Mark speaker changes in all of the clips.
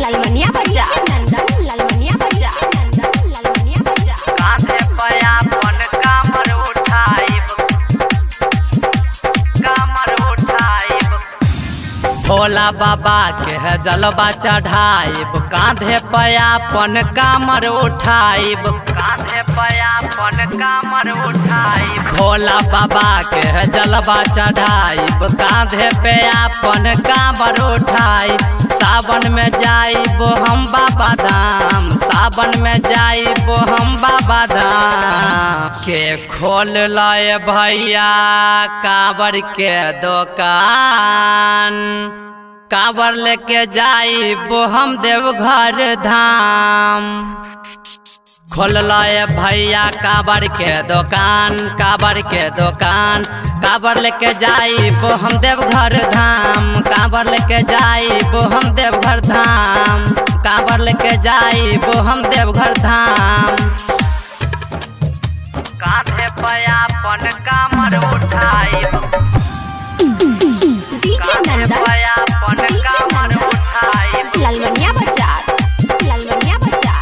Speaker 1: लालमनिया बजा नंदन लालमनिया बजा नंदन लालमनिया बजा
Speaker 2: कांधे पे अपन कामर उठाइब भोला बाबा के है जलवा चढ़ाइब कांधे पे अपन कामर उठाइब कांधे पे अपन कामर उठाइब भोला बाबा के है जलवा चढ़ाइब कांधे पे अपन कामर उठाइब सावन में जाइब हम बाबा धाम सावन में जाइब हम बाबा धाम के खोल लाए भैया कांवर के दुकान कांवर लेके जाइब हम देवघर धाम खोल लाए भैया कांवर के दुकान कांवर के दुकान कांवर लेके जाइब हम देवघर धाम कांवर लेके जाइब हम देवघर धाम कांवर लेके जाइब हम देवघर धाम कांधे पे अपन कामर उठाइब
Speaker 1: डीजे नंदन लालमनिया बजा लालमनिया बजा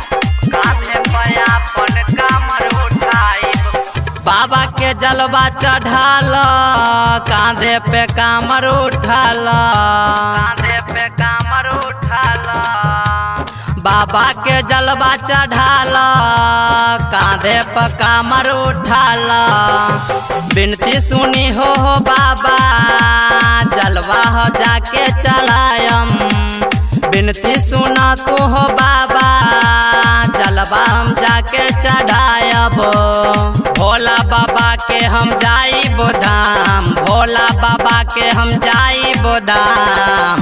Speaker 2: कांधे पे अपन कामर उठाइब बाबा के जलवा चढ़ाल कांधे पे कामर उठाल कांधे पे कामर उठाल बाबा के जलवा चढ़ाल कांधे पे कामर उठाल बिनती सुनी हो बाबा जलवा हो जाके चलायम बिनती सुना तू हो बाबा जलवा हम जाके चढ़ायब भोला बाबा के हम जाइब धाम भोला बाबा के हम जाइब धाम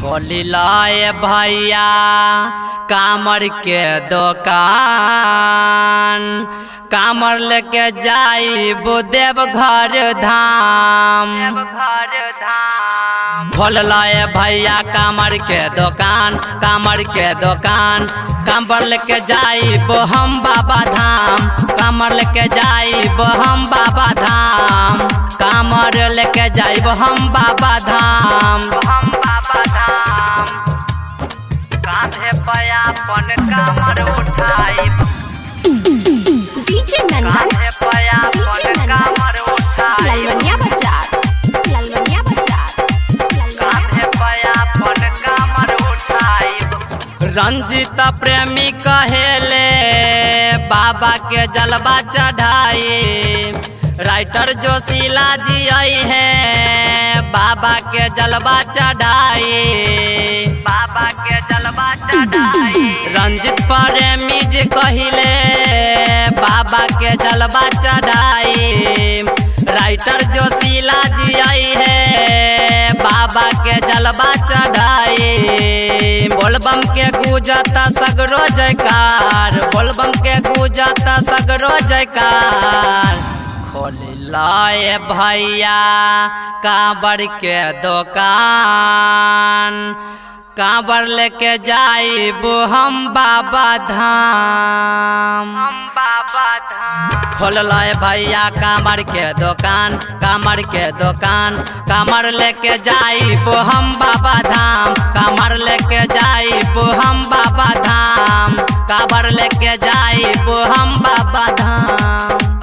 Speaker 2: खोली लाए भैया कामर के दुकान कामर लेके जाइब देवघर धाम खोल लाए भैया कामर के दुकान कामर के दुकान कामर लेके जाइब हम बाबा धाम कामर लेके जाइब हम बाबा धाम कामर लेके जाइब हम बाबा धाम कांधे पे अपन कामर उठाइब
Speaker 1: डीजे नंदन
Speaker 2: कांधे पे अपन कामर उठाइब
Speaker 1: लालमनिया बजा लालमनिया बजा
Speaker 2: कांधे पे अपन कामर उठाइब रंजित प्रेमी कहेले बाबा के जलवा चढ़ाई राइटर जोशीला जी आई है बाबा के जलवा चढ़ाई बाबा के जलवा चढ़ाई रंजित प्रेमी जी कहिले बाबा के जलवा चढ़ाई राइटर जोशीला जी आई है बाबा के जलवा चढ़ाई बोलबम के गुजता सगरो जयकार बोलबम के गुजता सगरो जयकार खोल लाए भैया कांवर के दुकान कांवर लेके जाइब हम बाबा धाम खोल लाए भैया कांवर के दुकान कांवर के दुकान कांवर लेके जाइब हम बाबा धाम कांवर लेके जाइब हम बाबा धाम कांवर लेके जाइब हम बाबा धाम।